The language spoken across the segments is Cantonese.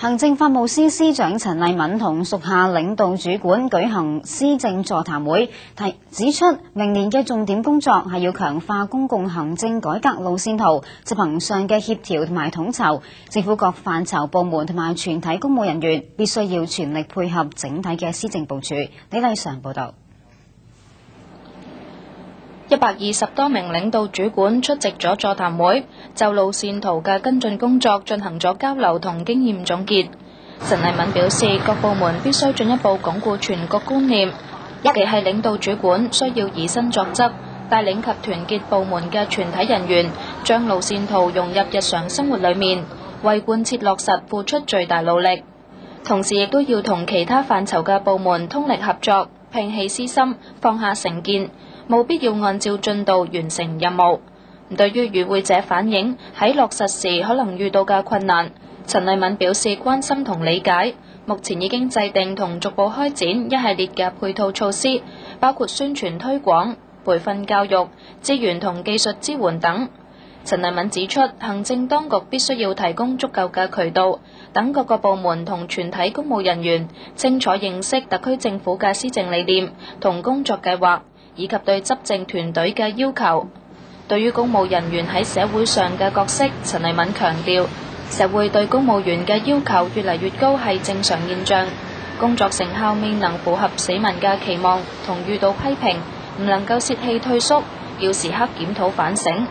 行政法務司司長陳麗敏同屬下領導主管舉行施政座談會，指出明年嘅重點工作係要強化公共行政改革路線圖，執行上嘅協調同埋統籌，政府各範疇部門同埋全體公務人員必須要全力配合整體嘅施政部署。李麗常報道。120多名領導主管出席咗座談會，就路線圖嘅跟進工作進行咗交流同經驗總結。陳麗敏表示，各部門必須進一步鞏固全局觀念，尤其係領導主管需要以身作則，帶領及團結部門嘅全體人員，將路線圖融入日常生活裏面，為貫徹落實付出最大努力。同時亦都要同其他範疇嘅部門通力合作，摒棄私心，放下成見，務必要按照進度完成任務。對於與會者反映喺落實時可能遇到嘅困難，陳麗敏表示關心同理解，目前已經制定同逐步開展一系列嘅配套措施，包括宣傳推廣、培訓教育、資源同技術支援等。陳麗敏指出，行政當局必須要提供足夠嘅渠道，等各個部門同全體公務人員清楚認識特區政府嘅施政理念同工作計劃，以及對執政團隊嘅要求。對於公務人員喺社會上嘅角色，陳麗敏強調，社會對公務員嘅要求越嚟越高係正常現象，工作成效未能符合市民嘅期望同遇到批評，唔能夠洩氣退縮，要時刻檢討反省，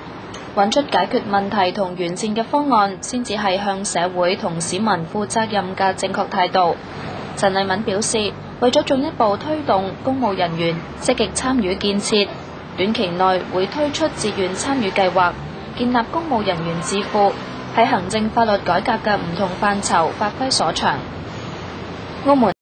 揾出解決問題同完善嘅方案，先至係向社會同市民負責任嘅正確態度。陳麗敏表示，為咗進一步推動公務人員積極參與建設，短期內會推出自願參與計劃，建立公務人員智庫，喺行政法律改革嘅唔同範疇發揮所長。澳門